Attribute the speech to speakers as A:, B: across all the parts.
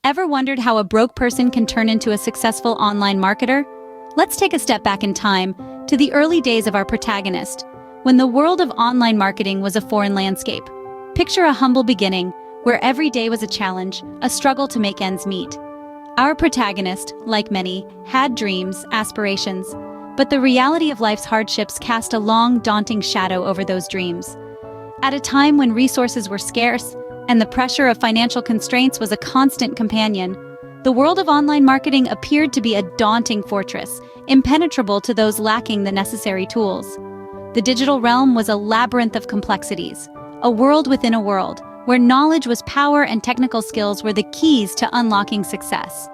A: Ever wondered how a broke person can turn into a successful online marketer? Let's take a step back in time to the early days of our protagonist, when the world of online marketing was a foreign landscape. Picture a humble beginning, where every day was a challenge, a struggle to make ends meet. Our protagonist, like many, had dreams, aspirations, but the reality of life's hardships cast a long, daunting shadow over those dreams. At a time when resources were scarce and the pressure of financial constraints was a constant companion, the world of online marketing appeared to be a daunting fortress, impenetrable to those lacking the necessary tools. The digital realm was a labyrinth of complexities, a world within a world, where knowledge was power and technical skills were the keys to unlocking success.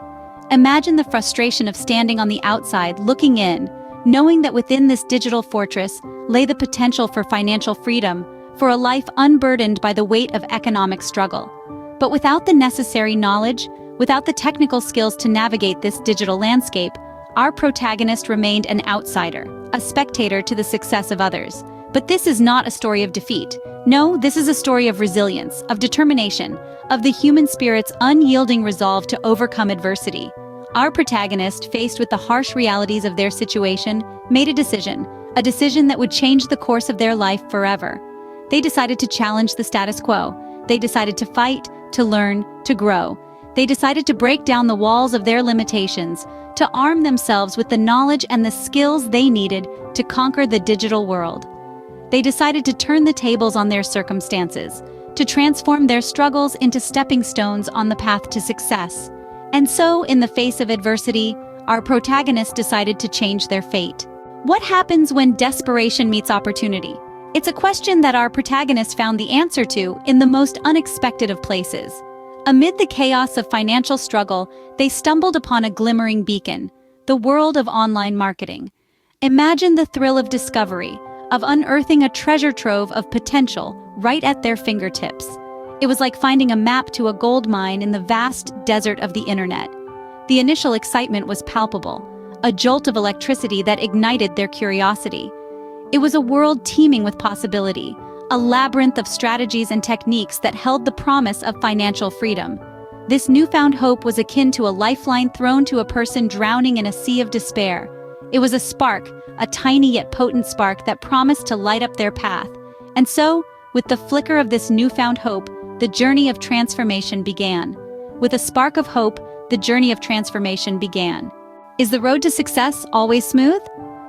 A: Imagine the frustration of standing on the outside, looking in, knowing that within this digital fortress lay the potential for financial freedom, for a life unburdened by the weight of economic struggle. But without the necessary knowledge, without the technical skills to navigate this digital landscape, our protagonist remained an outsider, a spectator to the success of others. But this is not a story of defeat. No, this is a story of resilience, of determination, of the human spirit's unyielding resolve to overcome adversity. Our protagonist, faced with the harsh realities of their situation, made a decision that would change the course of their life forever. They decided to challenge the status quo. They decided to fight, to learn, to grow. They decided to break down the walls of their limitations, to arm themselves with the knowledge and the skills they needed to conquer the digital world. They decided to turn the tables on their circumstances, to transform their struggles into stepping stones on the path to success. And so, in the face of adversity, our protagonist decided to change their fate. What happens when desperation meets opportunity? It's a question that our protagonist found the answer to in the most unexpected of places. Amid the chaos of financial struggle, they stumbled upon a glimmering beacon, the world of online marketing. Imagine the thrill of discovery, of unearthing a treasure trove of potential right at their fingertips. It was like finding a map to a gold mine in the vast desert of the internet. The initial excitement was palpable, a jolt of electricity that ignited their curiosity. It was a world teeming with possibility, a labyrinth of strategies and techniques that held the promise of financial freedom. This newfound hope was akin to a lifeline thrown to a person drowning in a sea of despair. It was a spark, a tiny yet potent spark that promised to light up their path. And so, with the flicker of this newfound hope, the journey of transformation began. With a spark of hope, the journey of transformation began. Is the road to success always smooth?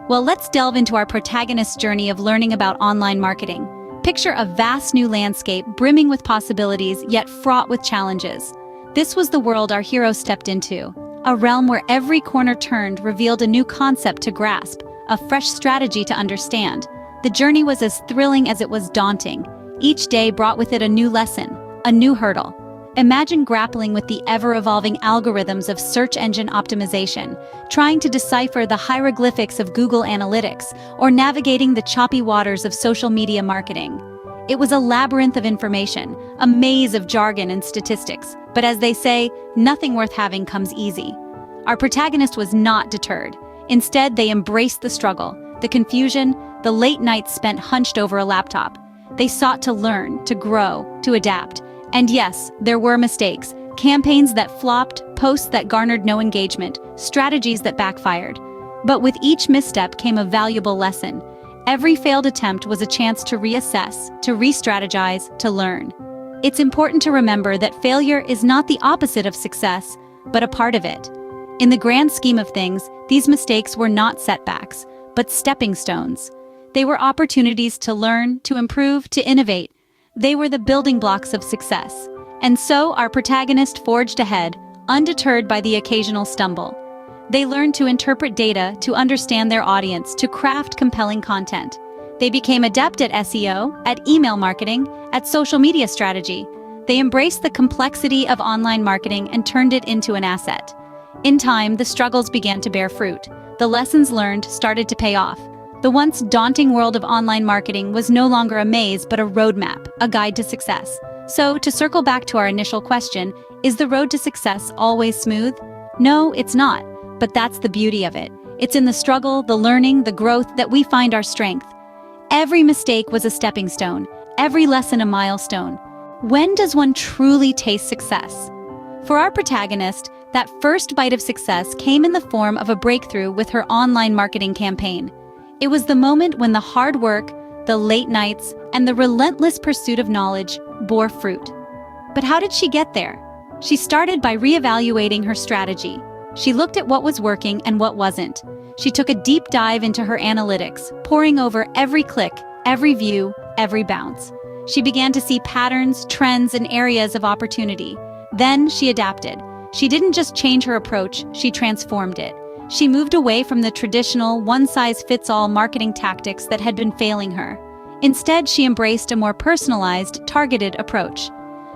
A: Well, let's delve into our protagonist's journey of learning about online marketing. Picture a vast new landscape brimming with possibilities, yet fraught with challenges. This was the world our hero stepped into, a realm where every corner turned revealed a new concept to grasp, a fresh strategy to understand. The journey was as thrilling as it was daunting. Each day brought with it a new lesson, a new hurdle. Imagine grappling with the ever-evolving algorithms of search engine optimization, trying to decipher the hieroglyphics of Google Analytics, or navigating the choppy waters of social media marketing. It was a labyrinth of information, a maze of jargon and statistics, but as they say, nothing worth having comes easy. Our protagonist was not deterred. Instead, they embraced the struggle, the confusion, the late nights spent hunched over a laptop. They sought to learn, to grow, to adapt. And yes, there were mistakes, campaigns that flopped, posts that garnered no engagement, strategies that backfired. But with each misstep came a valuable lesson. Every failed attempt was a chance to reassess, to re-strategize, to learn. It's important to remember that failure is not the opposite of success, but a part of it. In the grand scheme of things, these mistakes were not setbacks, but stepping stones. They were opportunities to learn, to improve, to innovate. They were the building blocks of success. And so our protagonist forged ahead, undeterred by the occasional stumble. They learned to interpret data, to understand their audience, to craft compelling content. They became adept at SEO, at email marketing, at social media strategy. They embraced the complexity of online marketing and turned it into an asset. In time, the struggles began to bear fruit. The lessons learned started to pay off. The once daunting world of online marketing was no longer a maze, but a roadmap, a guide to success. So, to circle back to our initial question, is the road to success always smooth? No, it's not. But that's the beauty of it. It's in the struggle, the learning, the growth that we find our strength. Every mistake was a stepping stone, every lesson a milestone. When does one truly taste success? For our protagonist, that first bite of success came in the form of a breakthrough with her online marketing campaign. It was the moment when the hard work, the late nights, and the relentless pursuit of knowledge bore fruit. But how did she get there? She started by reevaluating her strategy. She looked at what was working and what wasn't. She took a deep dive into her analytics, poring over every click, every view, every bounce. She began to see patterns, trends, and areas of opportunity. Then she adapted. She didn't just change her approach, she transformed it. She moved away from the traditional one-size-fits-all marketing tactics that had been failing her. Instead, she embraced a more personalized, targeted approach.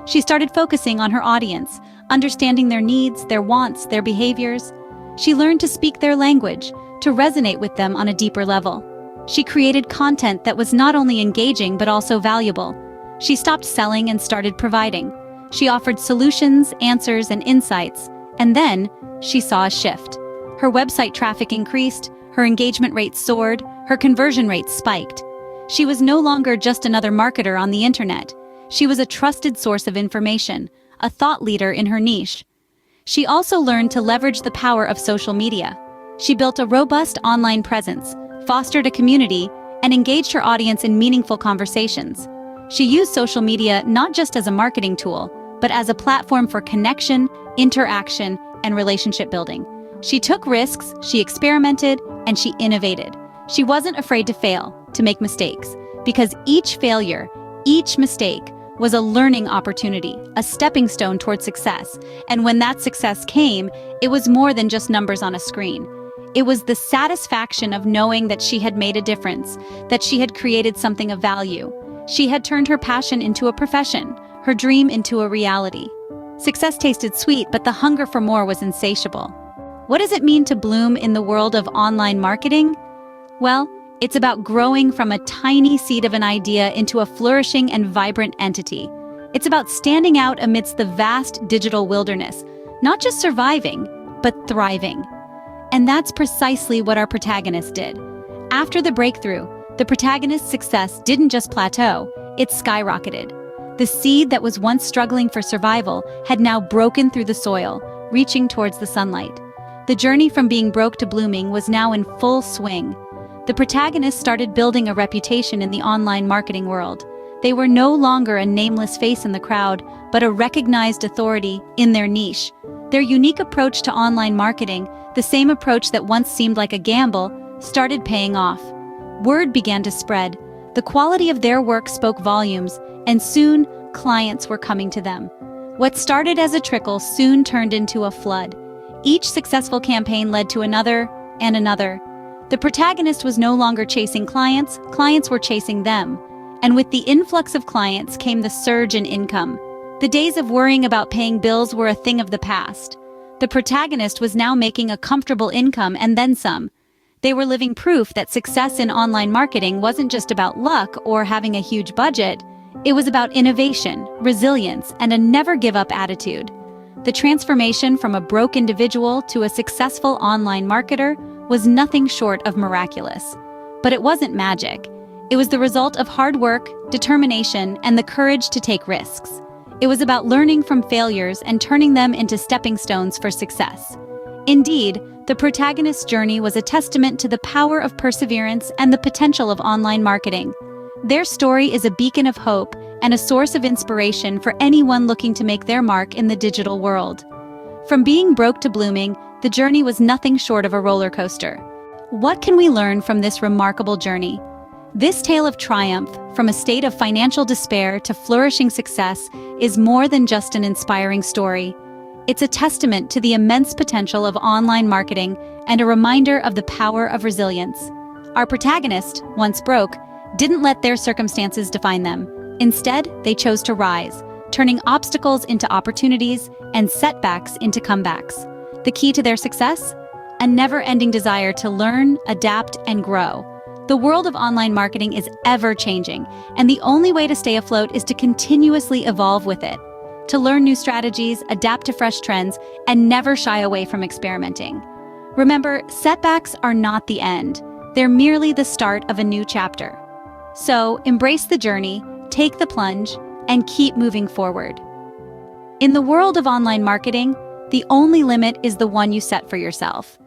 A: She started focusing on her audience, understanding their needs, their wants, their behaviors. She learned to speak their language, to resonate with them on a deeper level. She created content that was not only engaging but also valuable. She stopped selling and started providing. She offered solutions, answers, and insights, and then she saw a shift. Her website traffic increased, her engagement rates soared, her conversion rates spiked. She was no longer just another marketer on the internet. She was a trusted source of information, a thought leader in her niche. She also learned to leverage the power of social media. She built a robust online presence, fostered a community, and engaged her audience in meaningful conversations. She used social media not just as a marketing tool, but as a platform for connection, interaction, and relationship building. She took risks, she experimented, and she innovated. She wasn't afraid to fail, to make mistakes, because each failure, each mistake, was a learning opportunity, a stepping stone toward success. And when that success came, it was more than just numbers on a screen. It was the satisfaction of knowing that she had made a difference, that she had created something of value. She had turned her passion into a profession, her dream into a reality. Success tasted sweet, but the hunger for more was insatiable. What does it mean to bloom in the world of online marketing? Well, it's about growing from a tiny seed of an idea into a flourishing and vibrant entity. It's about standing out amidst the vast digital wilderness, not just surviving, but thriving. And that's precisely what our protagonist did. After the breakthrough, the protagonist's success didn't just plateau, it skyrocketed. The seed that was once struggling for survival had now broken through the soil, reaching towards the sunlight. The journey from being broke to blooming was now in full swing. The protagonist started building a reputation in the online marketing world. They were no longer a nameless face in the crowd, but a recognized authority in their niche. Their unique approach to online marketing, the same approach that once seemed like a gamble, started paying off. Word began to spread. The quality of their work spoke volumes, and soon, clients were coming to them. What started as a trickle soon turned into a flood. Each successful campaign led to another and another. The protagonist was no longer chasing clients, clients were chasing them. And with the influx of clients came the surge in income. The days of worrying about paying bills were a thing of the past. The protagonist was now making a comfortable income and then some. They were living proof that success in online marketing wasn't just about luck or having a huge budget. It was about innovation, resilience, and a never-give-up attitude. The transformation from a broke individual to a successful online marketer was nothing short of miraculous. But it wasn't magic. It was the result of hard work, determination, and the courage to take risks. It was about learning from failures and turning them into stepping stones for success. Indeed, the protagonist's journey was a testament to the power of perseverance and the potential of online marketing. Their story is a beacon of hope and a source of inspiration for anyone looking to make their mark in the digital world. From being broke to blooming, the journey was nothing short of a roller coaster. What can we learn from this remarkable journey? This tale of triumph, from a state of financial despair to flourishing success, is more than just an inspiring story. It's a testament to the immense potential of online marketing and a reminder of the power of resilience. Our protagonist, once broke, didn't let their circumstances define them. Instead, they chose to rise, turning obstacles into opportunities and setbacks into comebacks. The key to their success? A never-ending desire to learn, adapt, and grow. The world of online marketing is ever-changing, and the only way to stay afloat is to continuously evolve with it. To learn new strategies, adapt to fresh trends, and never shy away from experimenting. Remember, setbacks are not the end. They're merely the start of a new chapter. So, embrace the journey, take the plunge, and keep moving forward. In the world of online marketing, the only limit is the one you set for yourself.